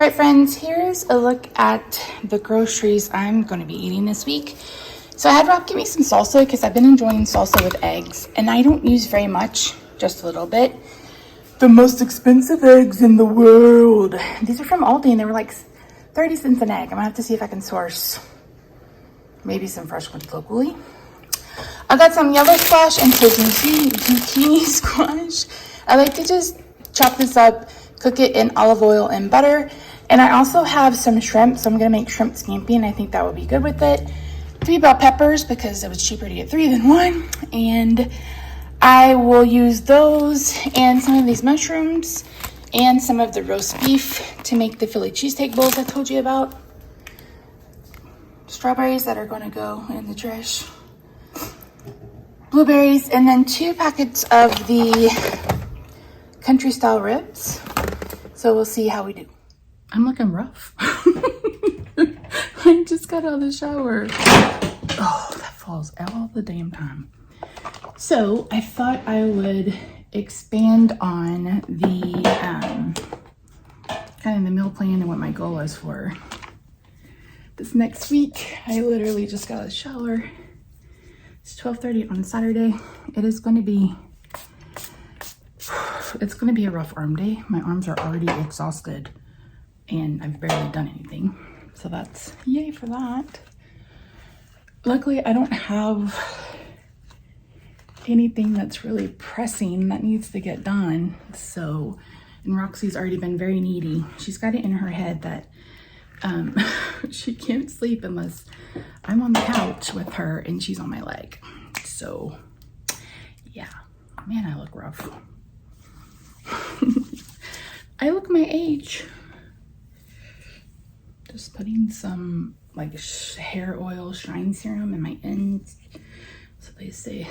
All right, friends, here's a look at the groceries I'm going to be eating this week. So I had Rob give me some salsa because I've been enjoying salsa with eggs, and I don't use very much, just a little bit. The most expensive eggs in the world. These are from Aldi, and they were like 30 cents an egg. I'm gonna have to see if I can source maybe some fresh ones locally. I got some yellow squash and some zucchini squash. I like to just chop this up, cook it in olive oil and butter. And I also have some shrimp, so I'm gonna make shrimp scampi, and I think that would be good with it. 3 bell peppers because it was cheaper to get 3 than 1. And I will use those and some of these mushrooms and some of the roast beef to make the Philly cheesesteak bowls I told you about. Strawberries that are gonna go in the trash. Blueberries, and then 2 packets of the country style ribs. So we'll see how we do. I'm looking rough. I just got out of the shower. Oh, that falls all the damn time. So I thought I would expand on the kind of the meal plan and what my goal is for this next week. I literally just got out of the shower. It's 12:30 on Saturday. It's going to be a rough arm day. My arms are already exhausted and I've barely done anything. So that's yay for that. Luckily, I don't have anything that's really pressing that needs to get done. So, and Roxy's already been very needy. She's got it in her head that she can't sleep unless I'm on the couch with her and she's on my leg. So, yeah, man, I look rough. I look my age. Just putting some like hair oil shine serum in my ends so they stay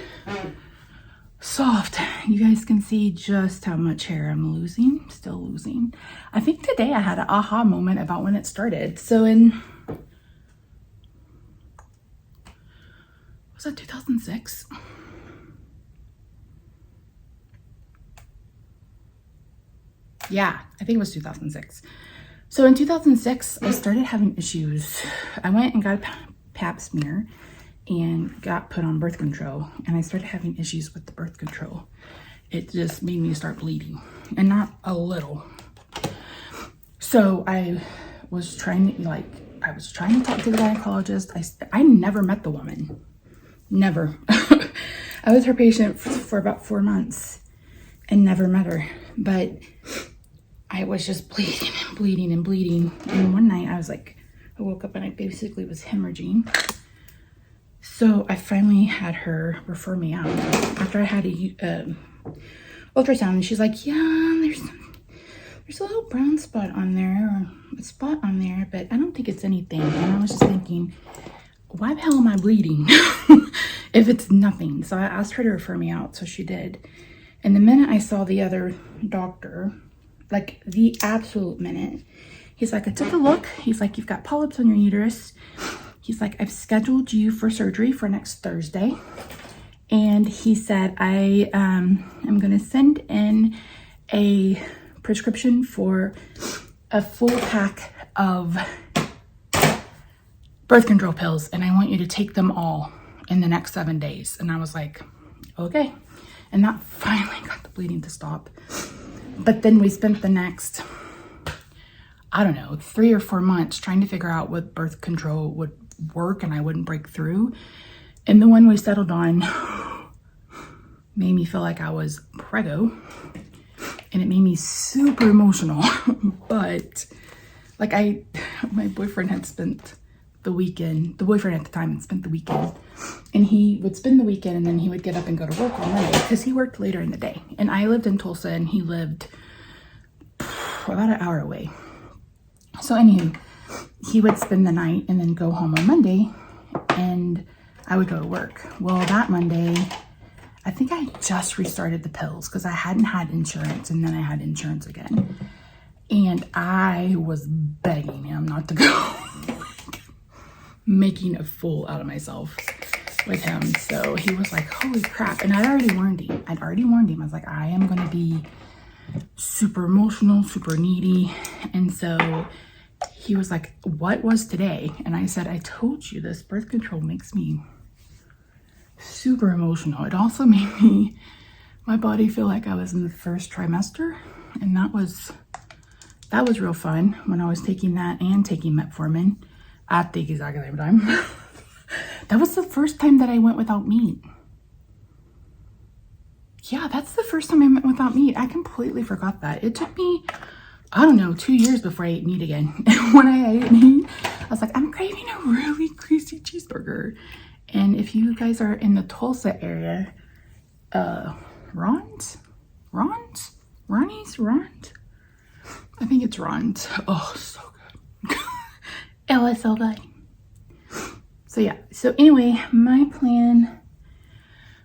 soft. You guys can see just how much hair I'm losing, still losing. I think today I had an aha moment about when it started. So was that 2006? Yeah, I think it was 2006. So in 2006, I started having issues. I went and got a pap smear and got put on birth control, and I started having issues with the birth control. It just made me start bleeding, and not a little. So I was trying to talk to the gynecologist. I never met the woman, never. I was her patient for about 4 months and never met her, but I was just bleeding and bleeding. And one night I woke up and I basically was hemorrhaging. So I finally had her refer me out after I had a ultrasound, and she's like, yeah, there's a little brown spot on there, or a spot on there, but I don't think it's anything. And I was just thinking, why the hell am I bleeding if it's nothing? So I asked her to refer me out, so she did. And the minute I saw the other doctor, like the absolute minute, he's like, I took a look. He's like, you've got polyps on your uterus. He's like, I've scheduled you for surgery for next Thursday. And he said, I am going to send in a prescription for a full pack of birth control pills. And I want you to take them all in the next 7 days. And I was like, okay. And that finally got the bleeding to stop. But then we spent the next, I don't know, 3 or 4 months trying to figure out what birth control would work and I wouldn't break through. And the one we settled on made me feel like I was preggo, and it made me super emotional. But like my boyfriend had spent the weekend, the boyfriend at the time had spent the weekend, and he would spend the weekend and then he would get up and go to work on Monday because he worked later in the day. And I lived in Tulsa and he lived about an hour away. So anywho, he would spend the night and then go home on Monday, and I would go to work. Well, that Monday, I think I just restarted the pills because I hadn't had insurance, and then I had insurance again. And I was begging him not to go. Making a fool out of myself with him. So he was like, holy crap. And I'd already warned him. I was like, I am going to be super emotional, super needy. And so he was like, what was today? And I said, I told you this birth control makes me super emotional. It also made my body feel like I was in the first trimester. And that was real fun when I was taking that and taking metformin at the exact same time. That was the first time that I went without meat. Yeah, that's the first time I went without meat. I completely forgot that. It took me, I don't know, 2 years before I ate meat again. And when I ate meat, I was like, I'm craving a really greasy cheeseburger. And if you guys are in the Tulsa area, Ron's? I think it's Ron's. Oh, so good. It was so good. So yeah, so anyway, my plan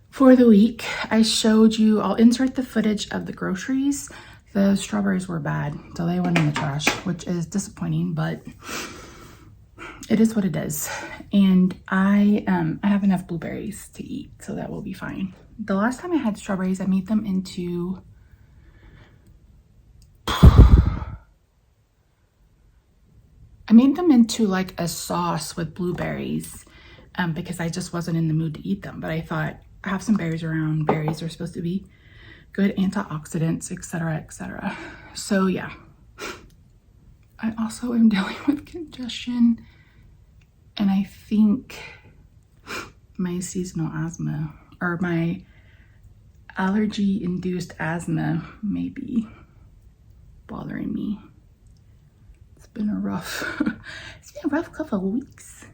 for the week, I showed you, I'll insert the footage of the groceries. The strawberries were bad, so they went in the trash, which is disappointing, but it is what it is. And I have enough blueberries to eat, so that will be fine. The last time I had strawberries, I made them into like a sauce with blueberries because I just wasn't in the mood to eat them. But I thought, I have some berries around. Berries are supposed to be good antioxidants, etc., etc. So yeah. I also am dealing with congestion, and I think my seasonal asthma or my allergy-induced asthma may be bothering me. It's been a rough couple of weeks.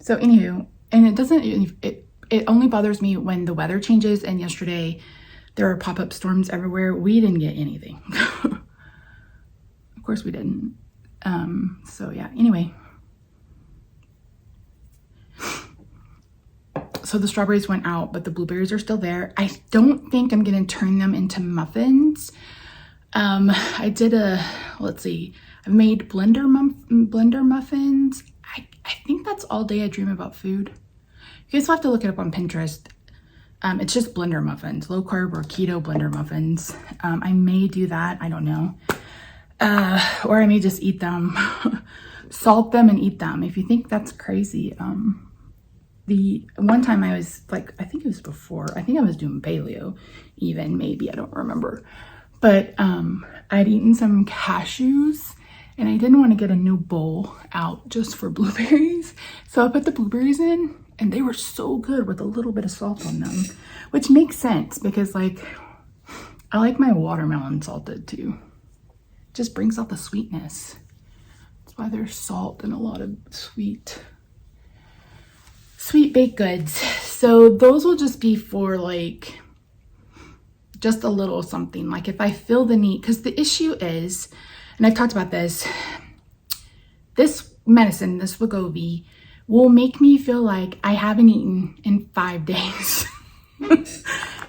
So anywho, and it only bothers me when the weather changes, and yesterday there were pop-up storms everywhere. We didn't get anything. Of course we didn't. So yeah, anyway. So the strawberries went out, but the blueberries are still there. I don't think I'm gonna turn them into muffins. I did I've made blender muffins. I think that's all day I dream about food. You guys will have to look it up on Pinterest. It's just blender muffins, low carb or keto blender muffins. I may do that, I don't know. Or I may just eat them, salt them and eat them. If you think that's crazy, the one time I was like, I think I was doing paleo even, maybe, I don't remember. But I'd eaten some cashews and I didn't want to get a new bowl out just for blueberries. So I put the blueberries in and they were so good with a little bit of salt on them, which makes sense because like, I like my watermelon salted too. Just brings out the sweetness. That's why there's salt and a lot of sweet baked goods. So those will just be for like just a little something, like if I feel the need, because the issue is, and I've talked about this medicine, this Wegovy, will make me feel like I haven't eaten in 5 days.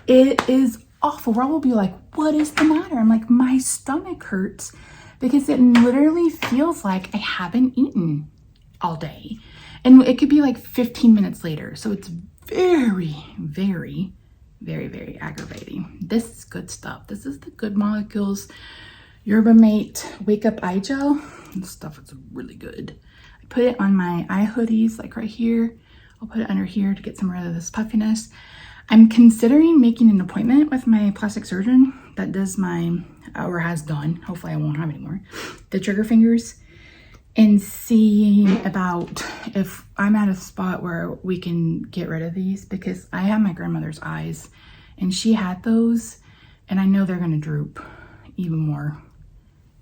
It is awful. Rob will be like, what is the matter? I'm like, my stomach hurts because it literally feels like I haven't eaten all day. And it could be like 15 minutes later. So it's very, very, very, very aggravating. This is good stuff. This is the Good Molecules Yerba Mate Wake Up Eye Gel. This stuff is really good. I put it on my eye hoodies, like right here. I'll put it under here to get some rid of this puffiness. I'm considering making an appointment with my plastic surgeon that does my, or has done, hopefully I won't have anymore, the trigger fingers, and see about if I'm at a spot where we can get rid of these, because I have my grandmother's eyes and she had those, and I know they're gonna droop even more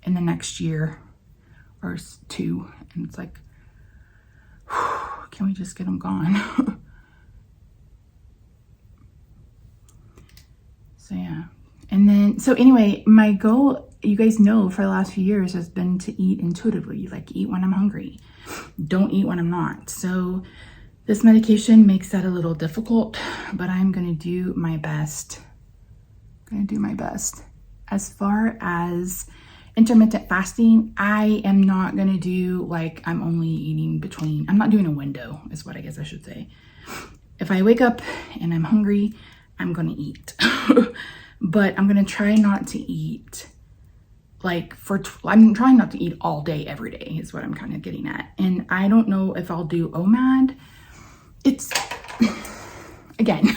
in the next year or two. And it's like, whew, can we just get them gone? So yeah. And then, so anyway, my goal, you guys know, for the last few years has been to eat intuitively, like eat when I'm hungry. Don't eat when I'm not. So this medication makes that a little difficult, but I'm going to do my best. As far as intermittent fasting, I am not going to do like I'm only eating between, I'm not doing a window is what I guess I should say. If I wake up and I'm hungry, I'm going to eat. but I'm going to try not to eat I'm trying not to eat all day, every day is what I'm kind of getting at. And I don't know if I'll do OMAD. It's, again,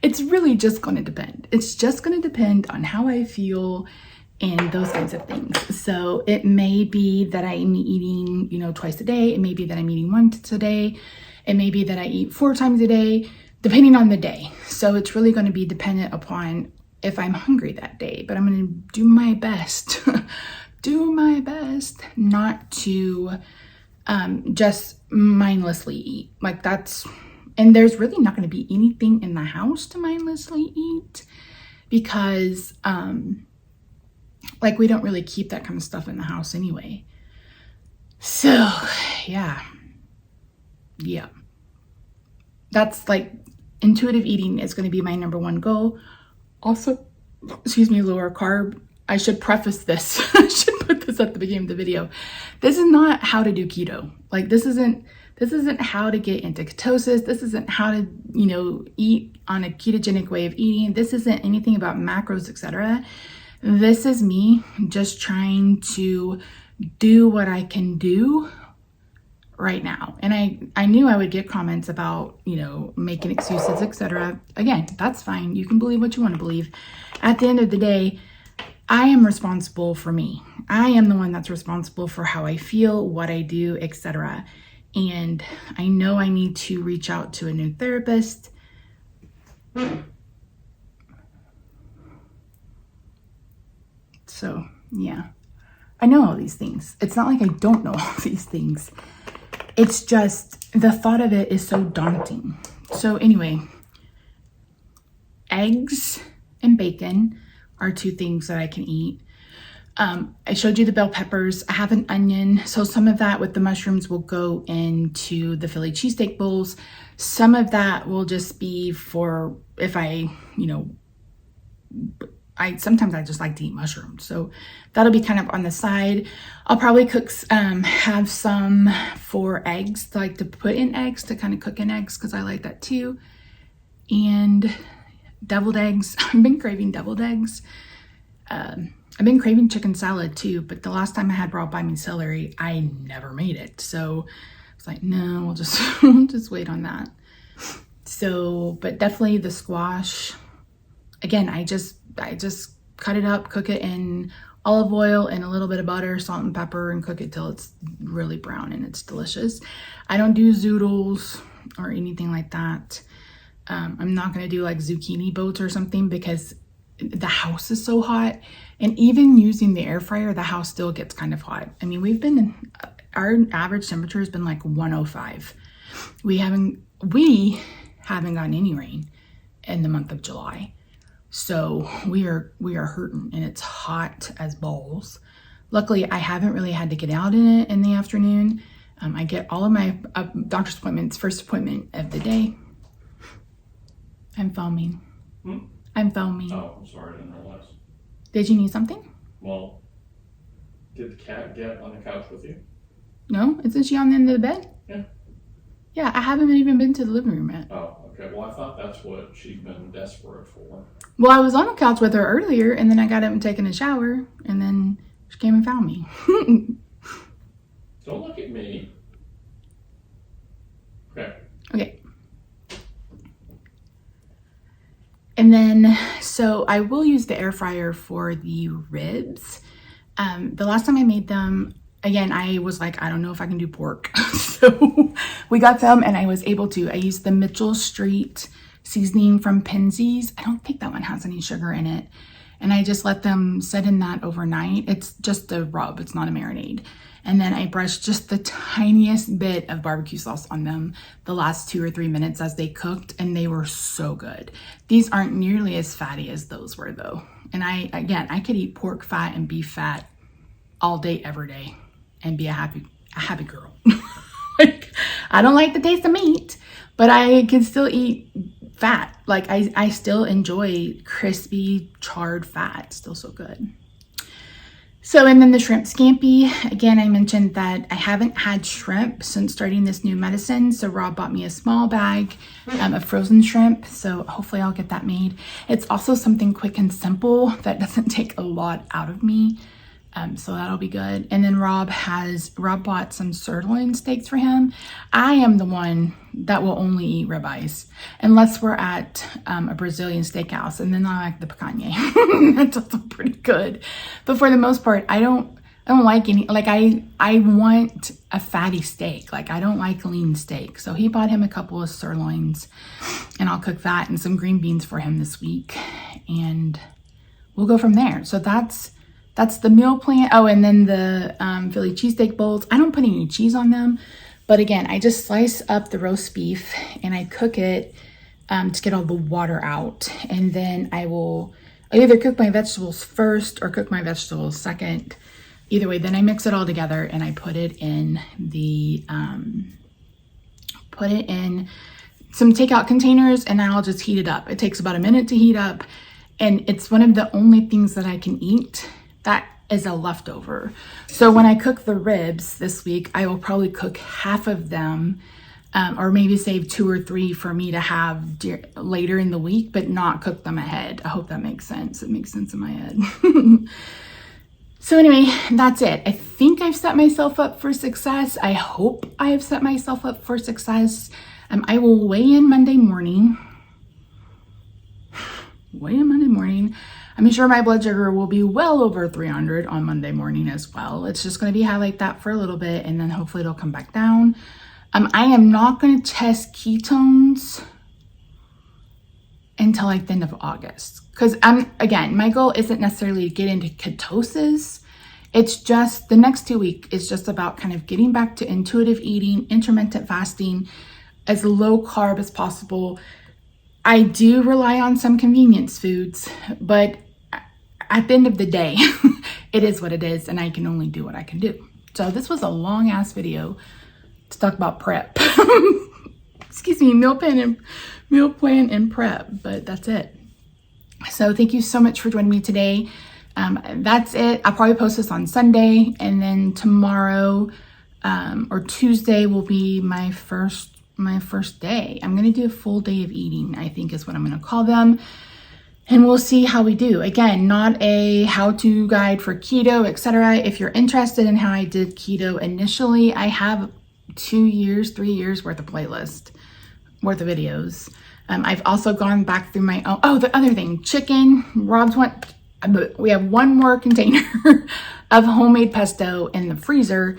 it's really just going to depend. It's just going to depend on how I feel and those kinds of things. So it may be that I'm eating, twice a day. It may be that I'm eating once a day. It may be that I eat 4 times a day, depending on the day. So it's really going to be dependent upon if I'm hungry that day, but I'm going to do my best, not to just mindlessly eat. And there's really not going to be anything in the house to mindlessly eat because, we don't really keep that kind of stuff in the house anyway. So, yeah. That's intuitive eating is going to be my number one goal. Also, lower carb. I should preface this. I should put this at the beginning of the video. This is not how to do keto. This isn't how to get into ketosis. This isn't how to, eat on a ketogenic way of eating. This isn't anything about macros, etc. This is me just trying to do what I can do right now. And I knew I would get comments about, making excuses, etc. Again, that's fine. You can believe what you want to believe. At the end of the day, I am responsible for me. I am the one that's responsible for how I feel, what I do, etc. And I know I need to reach out to a new therapist. So, yeah. I know all these things. It's not like I don't know all these things. It's just the thought of it is so daunting. So anyway, eggs and bacon are 2 things that I can eat. I showed you the bell peppers. I have an onion. So some of that with the mushrooms will go into the Philly cheesesteak bowls. Some of that will just be for if sometimes I just like to eat mushrooms. So that'll be kind of on the side. I'll probably have some for eggs, to put in eggs, to kind of cook in eggs, because I like that too. And deviled eggs. I've been craving deviled eggs. I've been craving chicken salad too, but the last time I had raw by me celery, I never made it. So I was like, no, we'll just wait on that. So, but definitely the squash. Again, I just cut it up, cook it in olive oil and a little bit of butter, salt and pepper, and cook it till it's really brown and it's delicious. I don't do zoodles or anything like that. I'm not going to do zucchini boats or something because the house is so hot. And even using the air fryer, the house still gets kind of hot. I mean, our average temperature has been 105. We haven't gotten any rain in the month of July. So we are hurting, and it's hot as balls. Luckily, I haven't really had to get out in it in the afternoon. I get all of my doctor's appointments, first appointment of the day. I'm filming. I'm filming. Oh, I'm sorry, I didn't realize. Did you need something? Well, did the cat get on the couch with you? No? Isn't she on the end of the bed? Yeah. Yeah, I haven't even been to the living room yet. Oh, okay. Well, I thought that's what she'd been desperate for. Well, I was on the couch with her earlier, and then I got up and taken a shower, and then she came and found me. Don't look at me. Okay. Okay. And then, so I will use the air fryer for the ribs. The last time I made them, again, I was like, I don't know if I can do pork. So we got them and I was able to. I used the Mitchell Street seasoning from Penzeys. I don't think that one has any sugar in it. And I just let them sit in that overnight. It's just a rub. It's not a marinade. And then I brushed just the tiniest bit of barbecue sauce on them the last 2 or 3 minutes as they cooked, and they were so good. These aren't nearly as fatty as those were though. And I could eat pork fat and beef fat all day, every day, and be a happy girl. I don't like the taste of meat, but I can still eat fat. I still enjoy crispy, charred fat. It's still so good. So, and then the shrimp scampi, again, I mentioned that I haven't had shrimp since starting this new medicine. So Rob bought me a small bag of frozen shrimp. So hopefully I'll get that made. It's also something quick and simple that doesn't take a lot out of me. So that'll be good. And then Rob bought some sirloin steaks for him. I am the one that will only eat ribeyes unless we're at a Brazilian steakhouse, and then I like the picanha. That's also pretty good. But for the most part, I don't like any, like I want a fatty steak. Like I don't like lean steak. So he bought him a couple of sirloins, and I'll cook that and some green beans for him this week, and we'll go from there. So that's the meal plan. Oh, and then the Philly cheesesteak bowls. I don't put any cheese on them, but again, I just slice up the roast beef and I cook it to get all the water out. And then I either cook my vegetables first or cook my vegetables second. Either way, then I mix it all together and I put it in some takeout containers, and I'll just heat it up. It takes about a minute to heat up, and it's one of the only things that I can eat that is a leftover. So when I cook the ribs this week, I will probably cook half of them, or maybe save 2 or 3 for me to have later in the week, but not cook them ahead. I hope that makes sense. It makes sense in my head. So anyway, that's it. I think I've set myself up for success. I hope I have set myself up for success. I will weigh in Monday morning. I'm sure my blood sugar will be well over 300 on Monday morning as well. It's just going to be high like that for a little bit, and then hopefully it'll come back down. I am not going to test ketones until like the end of August, because again, my goal isn't necessarily to get into ketosis. It's just the next 2 weeks is just about kind of getting back to intuitive eating, intermittent fasting, as low carb as possible. I do rely on some convenience foods, but at the end of the day, it is what it is, and I can only do what I can do. So this was a long ass video to talk about prep. Excuse me, meal plan and prep, but that's it. So thank you so much for joining me today. That's it. I'll probably post this on Sunday, and then tomorrow or Tuesday will be my first day. I'm going to do a full day of eating, I think is what I'm going to call them. And we'll see how we do. Again, not a how-to guide for keto, etc. If you're interested in how I did keto initially, I have 3 years worth of videos. I've also gone back through my own. Oh, the other thing, chicken. We have one more container of homemade pesto in the freezer.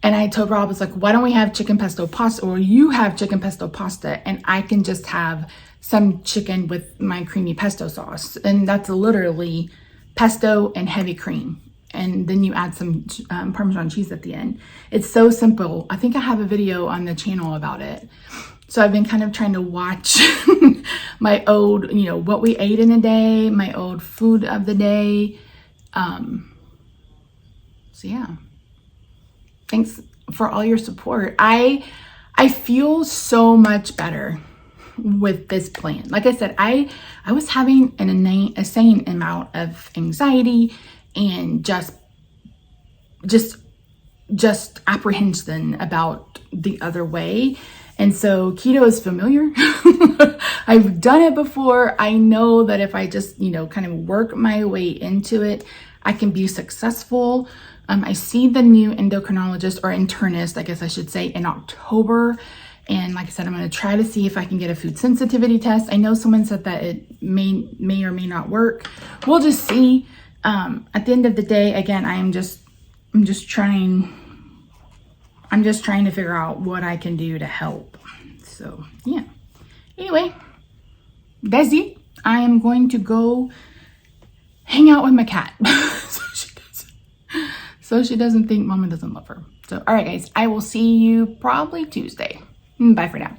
And I told Rob, I was like, why don't we have chicken pesto pasta, or you have chicken pesto pasta, and I can just have some chicken with my creamy pesto sauce. And that's literally pesto and heavy cream. And then you add some Parmesan cheese at the end. It's so simple. I think I have a video on the channel about it. So I've been kind of trying to watch my old, what we ate in a day, my old food of the day. So yeah. Thanks for all your support. I feel so much better with this plan. Like I said, I was having an insane amount of anxiety and just apprehension about the other way. And so keto is familiar. I've done it before. I know that if I just, kind of work my way into it, I can be successful. I see the new endocrinologist, or internist, I guess I should say, in October. And like I said, I'm going to try to see if I can get a food sensitivity test. I know someone said that it may or may not work. We'll just see. At the end of the day, again, I'm just trying to figure out what I can do to help. So yeah. Anyway, that's it. I am going to go hang out with my cat. So she doesn't think Mama doesn't love her. So, all right, guys, I will see you probably Tuesday. Bye for now.